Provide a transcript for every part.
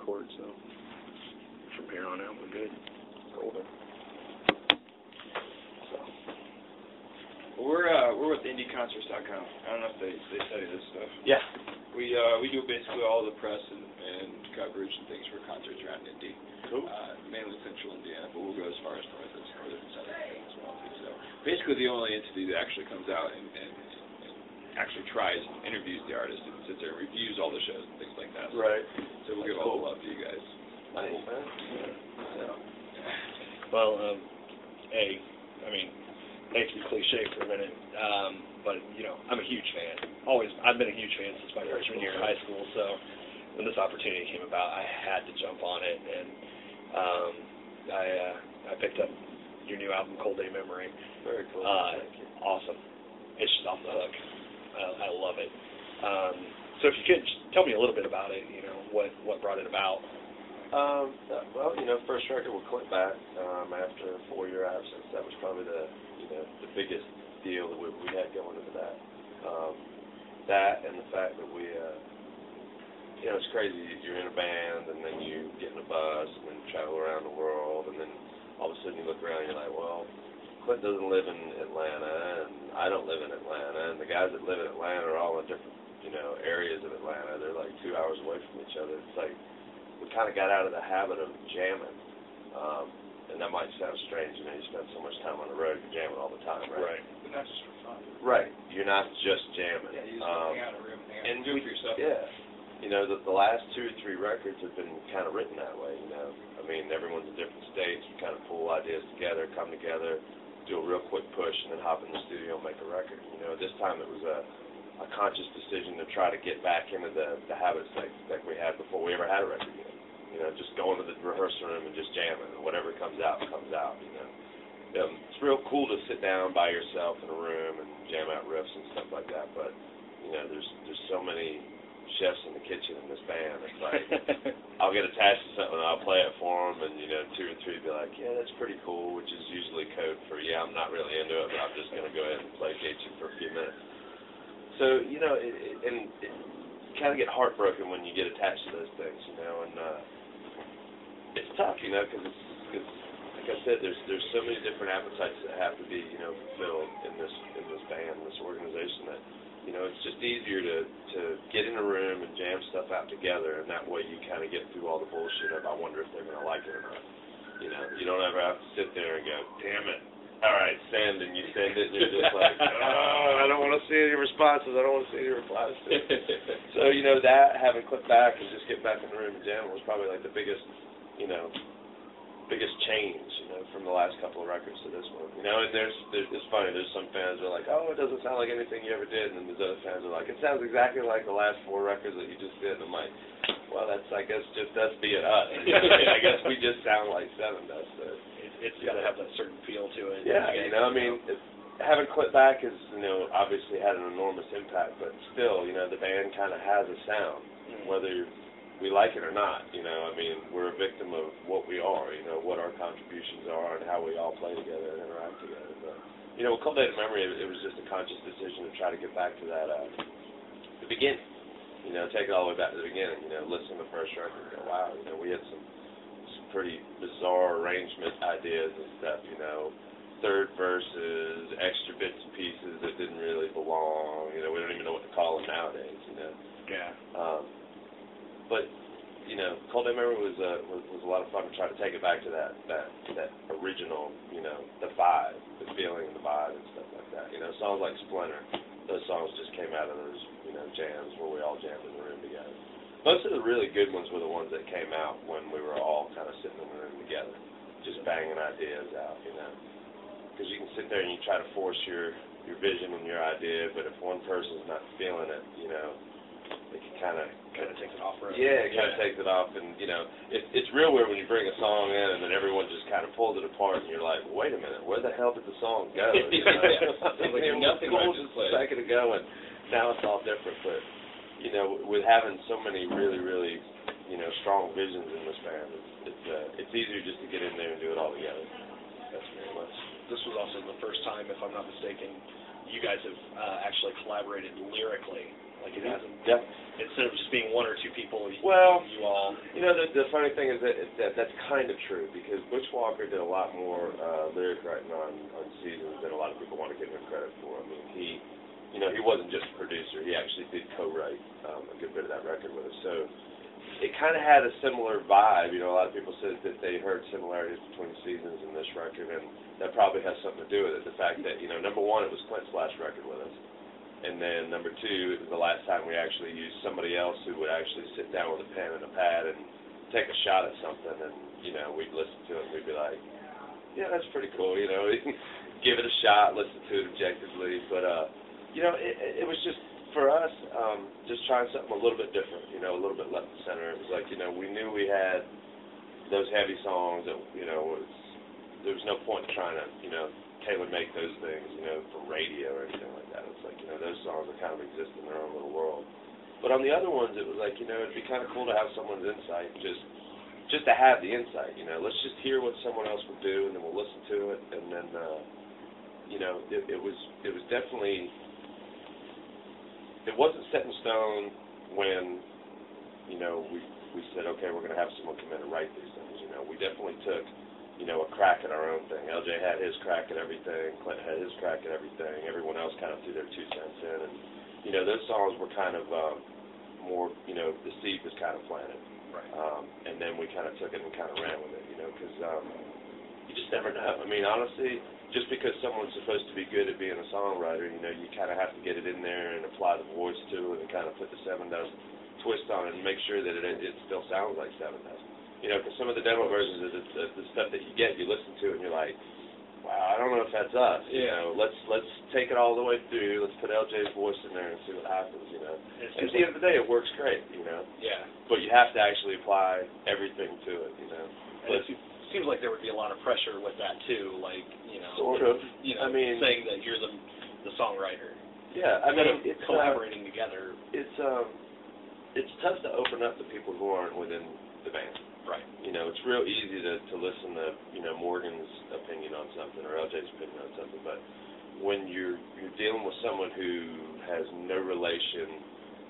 record, so from here on out, we're good. Golden. So. We're with IndyConcerts.com. I don't know if they tell you this stuff. Yeah. We do basically all the press and coverage and things for concerts around Indy. Cool. Mainly central Indiana, but we'll go as far as north as northern and southern Indiana as well. So basically the only entity that actually comes out and actually tries and interviews the artist and sits there and reviews all the shows and things like that. So, right. So we'll give all the love to you guys. Nice, man. So. Well, I mean, hate to be cliche for a minute, but, you know, I'm a huge fan. I've been a huge fan since my freshman year in high school, so when this opportunity came about, I had to jump on it, and I picked up your new album, Cold Day Memory. Very cool. Thank you. Awesome. It's just off the hook. I love it. So if you could just tell me a little bit about it, you know, what brought it about. Well, you know, first record with Clint back after a 4-year absence. That was probably the biggest deal that we had going into that. That and the fact that we, you know, it's crazy. You're in a band and then you get in a bus and then travel around the world, and then all of a sudden you look around and you're like, well, Clint doesn't live in Atlanta and I don't live in Atlanta, and the guys that live in Atlanta are all in different, you know, areas of Atlanta. They're like 2 hours away from each other. It's like we kind of got out of the habit of jamming, and that might sound strange. You know, you spend so much time on the road, you're jamming all the time, right? Right. But not just for fun. Right. You're not just jamming. Yeah, you just hang out in a room and do it for yourself. Yeah. You know, the last 2 or 3 records have been kind of written that way, you know. I mean, everyone's in different states. We kind of pull ideas together, come together, do a real quick push, and then hop in the studio and make a record. You know, this time it was a conscious decision to try to get back into the habits like we had before we ever had a record yet. You know, just going to the rehearsal room and just jamming, and whatever comes out, you know. It's real cool to sit down by yourself in a room and jam out riffs and stuff like that, but, you know, there's so many chefs in the kitchen in this band. It's like, I'll get attached to something and I'll play it for them, and, you know, 2 or 3 be like, yeah, that's pretty cool, which is usually code for, yeah, I'm not really into it, but I'm just going to go ahead and placate you for a few minutes. So, you know, it kind of get heartbroken when you get attached to those things, you know, and it's tough, you know, because like I said, there's so many different appetites that have to be, you know, fulfilled in this band, this organization, that, you know, it's just easier to get in a room and jam stuff out together, and that way you kind of get through all the bullshit of, I wonder if they're going to like it or not. You know, you don't ever have to sit there and go, damn it, all right, send, and you send it, and you're just like, oh, I don't want to see any responses, I don't want to see any replies to it. So, you know, that, having clipped back and just get back in the room and jam was probably like the biggest change, you know, from the last couple of records to this one. You know, and it's funny, there's some fans who are like, oh, it doesn't sound like anything you ever did, and then there's other fans who are like, it sounds exactly like the last 4 records that you just did, and I'm like, well, that's, I guess, just us being us. You know? I guess we just sound like Seven does. So it's got to have that certain feel to it. Yeah, you know, I mean, having Clint back has, you know, obviously had an enormous impact, but still, you know, the band kind of has a sound, whether we like it or not. You know, I mean, we're a victim of what we are, you know, what our contributions are and how we all play together and interact together. But, you know, with Cold Day Memory, it was just a conscious decision to try to get back to that, the beginning. You know, take it all the way back to the beginning. You know, listen to the first record and go, wow, you know, we had some pretty bizarre arrangement ideas and stuff, you know, third verses, extra bits and pieces that didn't really belong. You know, we don't even know what to call them nowadays, you know. Yeah. But, you know, Cold Day Memory was a lot of fun to try to take it back to that original, you know, the vibe, the feeling and the vibe and stuff like that. You know, songs like Splinter, those songs just came out of those, you know, jams where we all jammed in the room together. Most of the really good ones were the ones that came out when we were all kind of sitting in the room together, just banging ideas out, you know. Because you can sit there and you try to force your vision and your idea, but if one person's not feeling it, you know, it can kind of takes it off. Right? Yeah, it kind of takes it off, and you know, it's real weird when you bring a song in and then everyone just kind of pulls it apart, and you're like, wait a minute, where the hell did the song go? You know? Nothing cool just a second ago, and now it's all different. But you know, with having so many really, really, you know, strong visions in this band, it's easier just to get in there and do it all together. That's very much. This was also the first time, if I'm not mistaken, you guys have actually collaborated lyrically Like it hasn't. Yeah. Instead of just being one or two people, you Well, all. You know, the funny thing is that that's kind of true, because Butch Walker did a lot more lyric writing on Seasons than a lot of people want to give him credit for. I mean, he wasn't just a producer. He actually did co-write a good bit of that record with us. So it kind of had a similar vibe. You know, a lot of people said that they heard similarities between Seasons and this record, and that probably has something to do with it. The fact that, you know, number one, it was Clint's last record with us. And then number two, it was the last time we actually used somebody else who would actually sit down with a pen and a pad and take a shot at something. And, you know, we'd listen to it and we'd be like, yeah, that's pretty cool, you know. Give it a shot, listen to it objectively. But, you know, it was just, for us, just trying something a little bit different, you know, a little bit left of center. It was like, you know, we knew we had those heavy songs that, you know, there was no point in trying to, you know, tailor-make those things, you know, from radio or anything like that. It's like, you know, those songs that kind of exist in their own little world. But on the other ones, it was like, you know, it'd be kind of cool to have someone's insight, just to have the insight, you know. Let's just hear what someone else would do, and then we'll listen to it, and then, you know, it was definitely, it wasn't set in stone when, you know, we said, okay, we're going to have someone come in and write these things, you know. We definitely took, you know, a crack at our own thing. LJ had his crack at everything. Clint had his crack at everything. Everyone else kind of threw their 2 cents in. And, you know, those songs were kind of more, you know, the seed was kind of planted. Right. And then we kind of took it and kind of ran with it, you know, because you just never know. I mean, honestly, just because someone's supposed to be good at being a songwriter, you know, you kind of have to get it in there and apply the voice to it and kind of put the 7 Dust twist on it and make sure that it still sounds like 7 Dust. You know, because some of the demo versions of the stuff that you get, you listen to it and you're like, wow, I don't know if that's us. You know, let's take it all the way through. Let's put LJ's voice in there and see what happens. You know, and at the end of the day, it works great. You know. Yeah. But you have to actually apply everything to it. You know. But it seems like there would be a lot of pressure with that too. Like, you know. Sort of. You know, I mean, saying that you're the songwriter. Yeah. I mean, it's collaborating together. It's tough to open up to people who aren't within the band. Right. You know, it's real easy to listen to, you know, Morgan's opinion on something or LJ's opinion on something, but when you're dealing with someone who has no relation,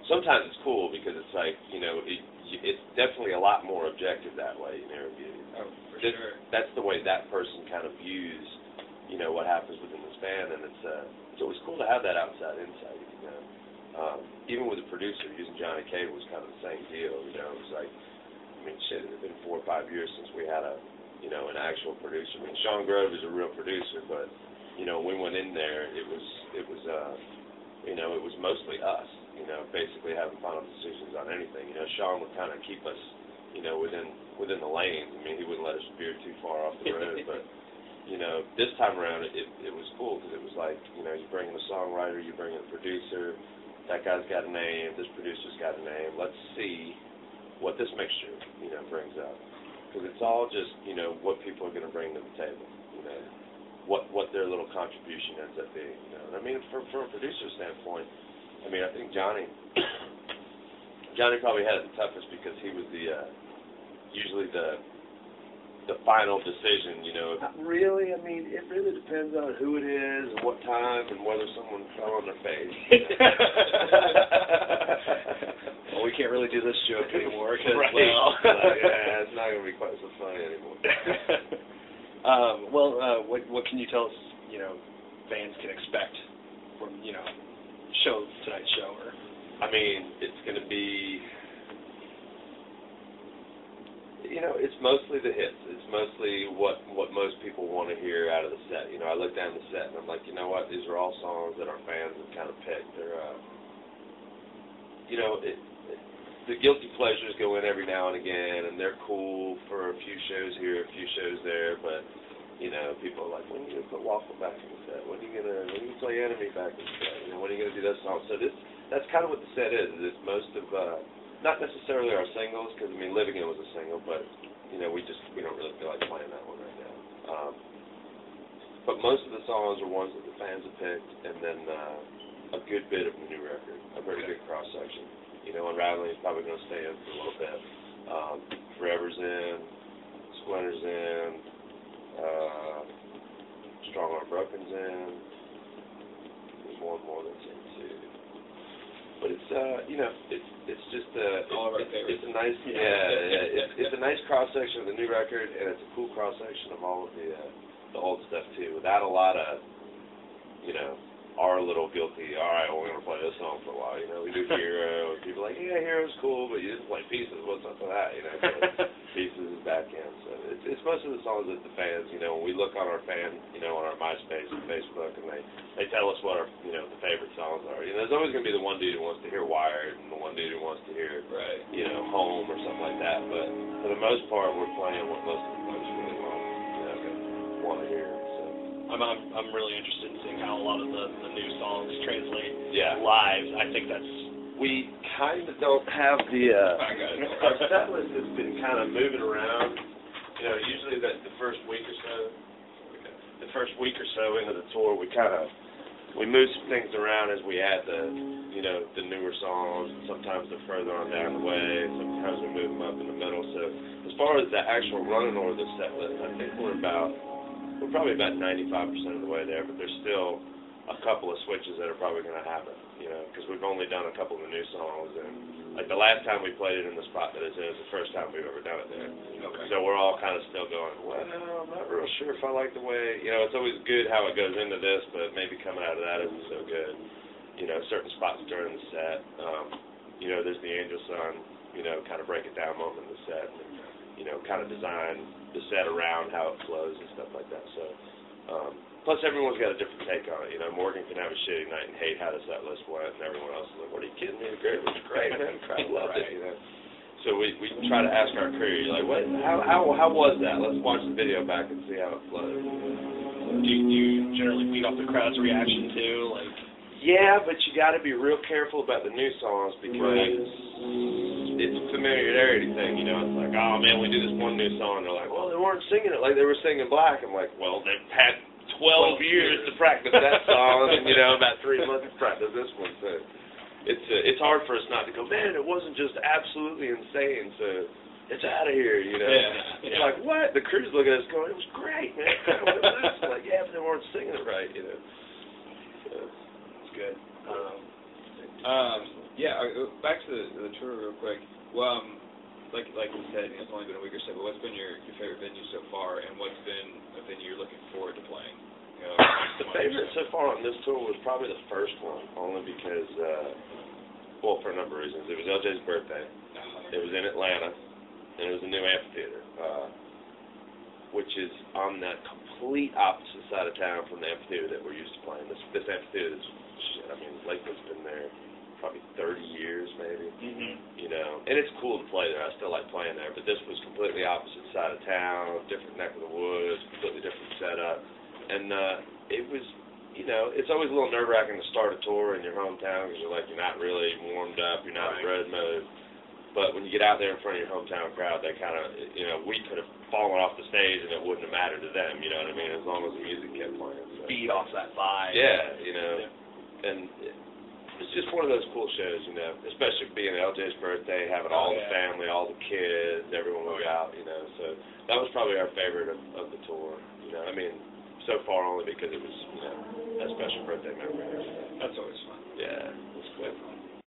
sometimes it's cool because it's like, you know, it's definitely a lot more objective that way in interview. Oh, for sure. That's the way that person kind of views, you know, what happens within this band, and it's always cool to have that outside insight, you know. Even with the producer, using Johnny Cable was kind of the same deal, you know. It was like, I mean, shit, it had been 4 or 5 years since we had an actual producer. I mean, Sean Grove is a real producer, but, you know, we went in there, it was mostly us, you know, basically having final decisions on anything. You know, Sean would kind of keep us, you know, within the lanes. I mean, he wouldn't let us veer too far off the road, but, you know, this time around, it was cool because it was like, you know, you bring in a songwriter, you bring in a producer, that guy's got a name, this producer's got a name, let's see what this mixture, you know, brings up. Because it's all just, you know, what people are going to bring to the table, you know, what their little contribution ends up being, you know. And I mean, from a producer standpoint, I mean, I think Johnny probably had it the toughest because he was usually the final decision, you know. Not really. I mean, it really depends on who it is and what time and whether someone fell on their face. You know? Well, we can't really do this joke anymore because, right. Well, yeah, it's not going to be quite so funny anymore. What can you tell us, you know, fans can expect from, you know, tonight's show? Or I mean, it's going to be, you know, it's mostly the hits. It's mostly what most people want to hear out of the set. You know, I look down the set and I'm like, you know what? These are all songs that our fans have kind of picked. They're, you know, the guilty pleasures go in every now and again, and they're cool for a few shows here, a few shows there. But you know, people are like, when are you going to put Waffle back in the set? When are you going to play Enemy back in the set? You know, when are you going to do that song? So that's kind of what the set is. It's most of not necessarily our singles, because I mean, Living In was a single, but you know, we don't really feel like playing that one right now. But most of the songs are ones that the fans have picked, and then a good bit of the new record, a very good cross section. You know, Unraveling is probably going to stay in for a little bit. Forever's in, Splinter's in, Strong Arm Broken's in. There's one more that's in too. But it's it's just all of our favorites. It's a nice it's a nice cross section of the new record, and it's a cool cross section of all of the old stuff too, without a lot of our little guilty. All right, well, we're gonna play this song for a while. We do Hero, and people are like, yeah, Hero's cool, but you just play Pieces. What's up with that? So Pieces is back in. So it's most of the songs that the fans. When we look on our fan, on our MySpace and Facebook, and they tell us what our the favorite songs are. There's always gonna be the one dude who wants to hear Wired, and the one dude who wants to hear Home or something like that. But for the most part, we're playing what most of the folks really want to hear. I'm really interested in seeing how a lot of the new songs translate live. I think we kind of don't have the our set list has been kind of moving around. Usually the first week or so into the tour, we move some things around as we add the newer songs. Sometimes they're further on down the way. Sometimes we move them up in the middle. So as far as the actual running order of the set list, I think we're probably about 95% of the way there, but there's still a couple of switches that are probably going to happen, because we've only done a couple of the new songs, and like the last time we played it in the spot that it's in is the first time we've ever done it there. Okay. So we're all kind of still going, well, I'm not real sure if I like the way, it's always good how it goes into this, but maybe coming out of that isn't so good. Certain spots during the set, there's the Angel Sun, kind of break it down moment in the set, and, kind of design the set around how it flows and stuff like that. So, plus everyone's got a different take on it. Morgan can have a shitty night and hate how the set list went, and everyone else is like, what are you kidding me? The was great, man. The crowd loved it, So we try to ask our crew, what? How was that? Let's watch the video back and see how it flows. Do you generally feed off the crowd's reaction too? Yeah, but you got to be real careful about the new songs because it's a familiarity thing. It's like, oh man, we do this one new song. They're like, well, they weren't singing it like they were singing Black. I'm like, well, they've had 12 years to practice that song, and about 3 months to practice this one. So it's hard for us not to go, man, it wasn't just absolutely insane. So it's out of here, Yeah. It's like, what? The crew's looking at us going, it was great, man. I'm like, yeah, but they weren't singing it right, So it's good. Back to the tour real quick. Well, like you said, it's only been a week or so, but what's been your favorite venue so far, and what's been a venue you're looking forward to playing? The favorite so far on this tour was probably the first one, only because, for a number of reasons. It was LJ's birthday. It was in Atlanta, and it was a new amphitheater, which is on the complete opposite side of town from the amphitheater that we're used to playing. This amphitheater is, Lakewood's been there probably 30 years maybe, and it's cool to play there. I still like playing there, but this was completely opposite side of town, different neck of the woods, completely different setup, and it was, it's always a little nerve-wracking to start a tour in your hometown because you're not really warmed up, you're not in road mode, but when you get out there in front of your hometown crowd, they kind of, we could have fallen off the stage and it wouldn't have mattered to them, you know what I mean, as long as the music kept playing. So. Feed off that vibe. Yeah, and it's just one of those cool shows, especially being LJ's birthday, having all the family, all the kids, everyone was out, so that was probably our favorite of the tour, so far only because it was, a special birthday memory. That's always fun. Yeah.